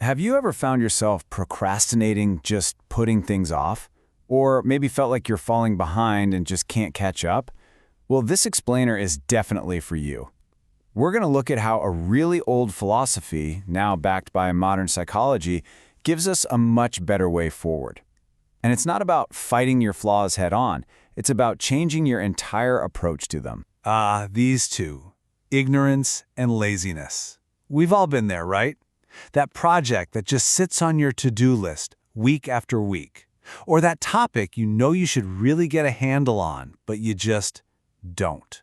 Have you ever found yourself procrastinating, just putting things off? Or maybe felt like you're falling behind and just can't catch up? Well, this explainer is definitely for you. We're going to look at how a really old philosophy, now backed by modern psychology, gives us a much better way forward. And it's not about fighting your flaws head on, it's about changing your entire approach to them. These two, ignorance and laziness. We've all been there, right? That project that just sits on your to-do list week after week. Or that topic you know you should really get a handle on, but you just don't.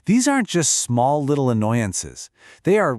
These aren't just small little annoyances. They are,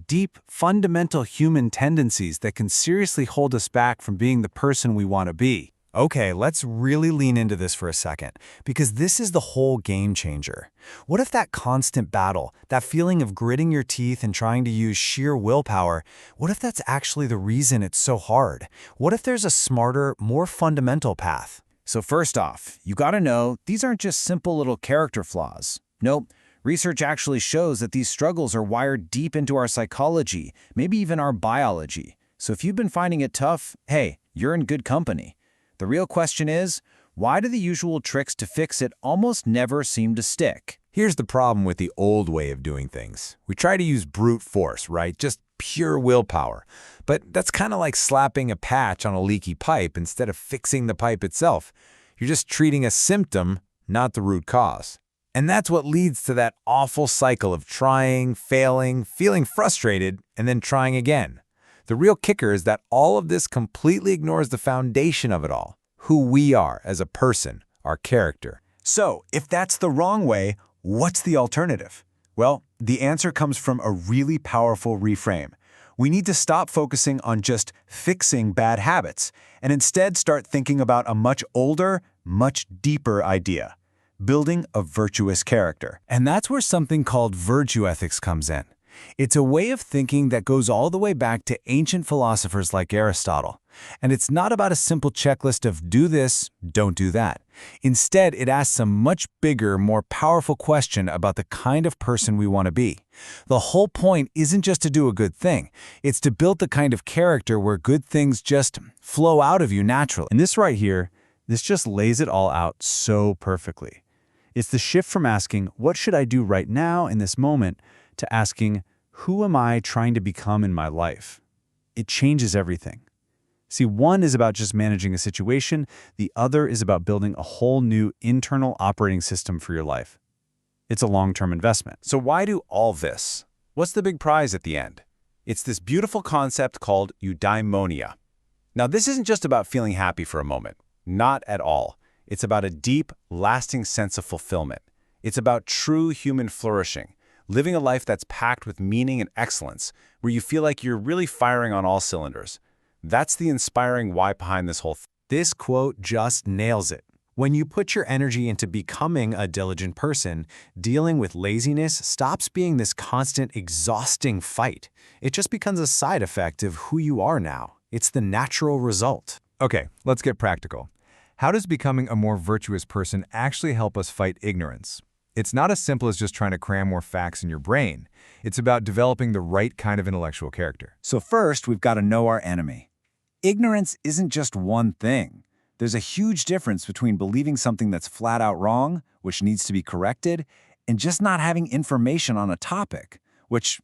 deep, fundamental human tendencies that can seriously hold us back from being the person we want to be. Okay, let's really lean into this for a second, because this is the whole game changer. What if that constant battle, that feeling of gritting your teeth and trying to use sheer willpower, what if that's actually the reason it's so hard? What if there's a smarter, more fundamental path? So first off, you gotta know these aren't just simple little character flaws. Nope, research actually shows that these struggles are wired deep into our psychology, maybe even our biology. So if you've been finding it tough, hey, you're in good company. The real question is, why do the usual tricks to fix it almost never seem to stick? Here's the problem with the old way of doing things. We try to use brute force, right? Just pure willpower. But that's kind of like slapping a patch on a leaky pipe instead of fixing the pipe itself. You're just treating a symptom, not the root cause. And that's what leads to that awful cycle of trying, failing, feeling frustrated, and then trying again. The real kicker is that all of this completely ignores the foundation of it all, who we are as a person, our character. So, if that's the wrong way, what's the alternative? Well, the answer comes from a really powerful reframe. We need to stop focusing on just fixing bad habits and instead start thinking about a much older, much deeper idea: building a virtuous character. And that's where something called virtue ethics comes in. It's a way of thinking that goes all the way back to ancient philosophers like Aristotle. And it's not about a simple checklist of do this, don't do that. Instead, it asks a much bigger, more powerful question about the kind of person we want to be. The whole point isn't just to do a good thing. It's to build the kind of character where good things just flow out of you naturally. And this right here, this just lays it all out so perfectly. It's the shift from asking, what should I do right now in this moment, to asking, who am I trying to become in my life? It changes everything. See, one is about just managing a situation, the other is about building a whole new internal operating system for your life. It's a long-term investment. So why do all this? What's the big prize at the end? It's this beautiful concept called eudaimonia. Now, this isn't just about feeling happy for a moment. Not at all. It's about a deep, lasting sense of fulfillment. It's about true human flourishing. Living a life that's packed with meaning and excellence, where you feel like you're really firing on all cylinders. That's the inspiring why behind this whole thing. This quote just nails it. When you put your energy into becoming a diligent person, dealing with laziness stops being this constant, exhausting fight. It just becomes a side effect of who you are now. It's the natural result. Okay, let's get practical. How does becoming a more virtuous person actually help us fight ignorance? It's not as simple as just trying to cram more facts in your brain. It's about developing the right kind of intellectual character. So first, we've got to know our enemy. Ignorance isn't just one thing. There's a huge difference between believing something that's flat out wrong, which needs to be corrected, and just not having information on a topic, which,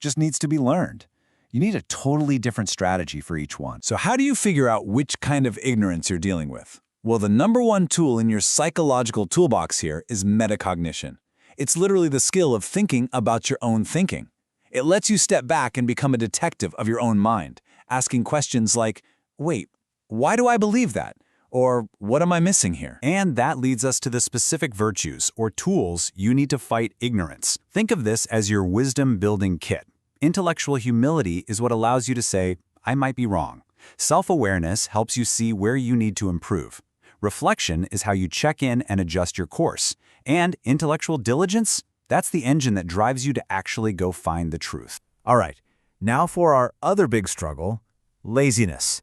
just needs to be learned. You need a totally different strategy for each one. So how do you figure out which kind of ignorance you're dealing with? Well, the number one tool in your psychological toolbox here is metacognition. It's literally the skill of thinking about your own thinking. It lets you step back and become a detective of your own mind, asking questions like, wait, why do I believe that? Or what am I missing here? And that leads us to the specific virtues or tools you need to fight ignorance. Think of this as your wisdom-building kit. Intellectual humility is what allows you to say, I might be wrong. Self-awareness helps you see where you need to improve. Reflection is how you check in and adjust your course. And intellectual diligence, that's the engine that drives you to actually go find the truth. All right, now for our other big struggle, laziness.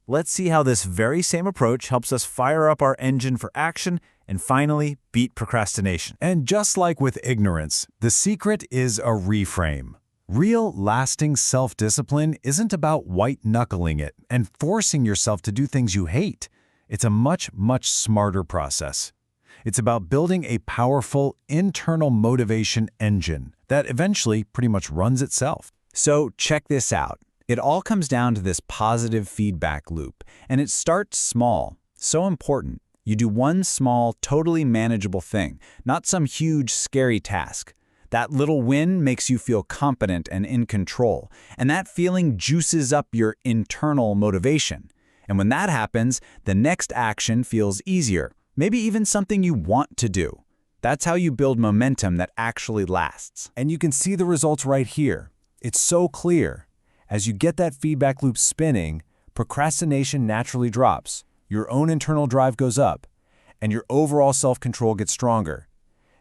Let's see how this very same approach helps us fire up our engine for action and finally beat procrastination. And just like with ignorance, the secret is a reframe. Real, lasting self-discipline isn't about white-knuckling it and forcing yourself to do things you hate. It's a much, much smarter process. It's about building a powerful internal motivation engine that eventually pretty much runs itself. So check this out. It all comes down to this positive feedback loop, and it starts small. So important. You do one small, totally manageable thing, not some huge, scary task. That little win makes you feel competent and in control, and that feeling juices up your internal motivation. And when that happens, the next action feels easier, maybe even something you want to do. That's how you build momentum that actually lasts. And you can see the results right here. It's so clear. As you get that feedback loop spinning, procrastination naturally drops, your own internal drive goes up, and your overall self-control gets stronger.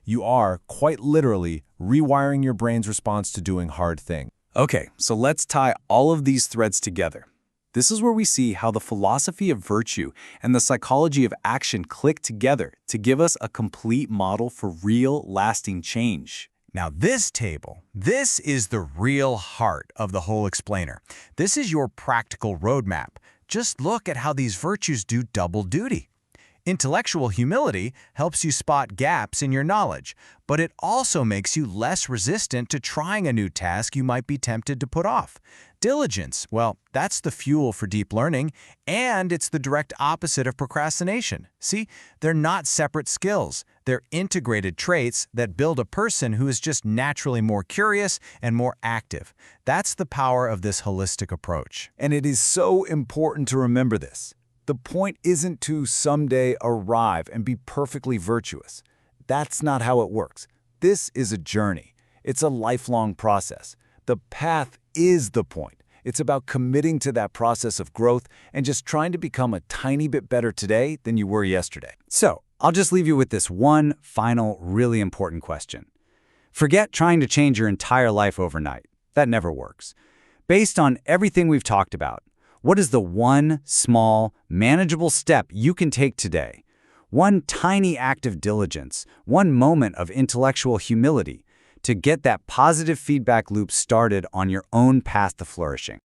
You are, quite literally, rewiring your brain's response to doing hard things. Okay, so let's tie all of these threads together. This is where we see how the philosophy of virtue and the psychology of action click together to give us a complete model for real, lasting change. Now this table, this is the real heart of the whole explainer. This is your practical roadmap. Just look at how these virtues do double duty. Intellectual humility helps you spot gaps in your knowledge, but it also makes you less resistant to trying a new task you might be tempted to put off. Diligence, well, that's the fuel for deep learning, and it's the direct opposite of procrastination. See, they're not separate skills. They're integrated traits that build a person who is just naturally more curious and more active. That's the power of this holistic approach. And it is so important to remember this. The point isn't to someday arrive and be perfectly virtuous. That's not how it works. This is a journey. It's a lifelong process. The path is the point. It's about committing to that process of growth and just trying to become a tiny bit better today than you were yesterday. So, I'll just leave you with this one final, really important question. Forget trying to change your entire life overnight. That never works. Based on everything we've talked about, what is the one small, manageable step you can take today? One tiny act of diligence, one moment of intellectual humility to get that positive feedback loop started on your own path to flourishing.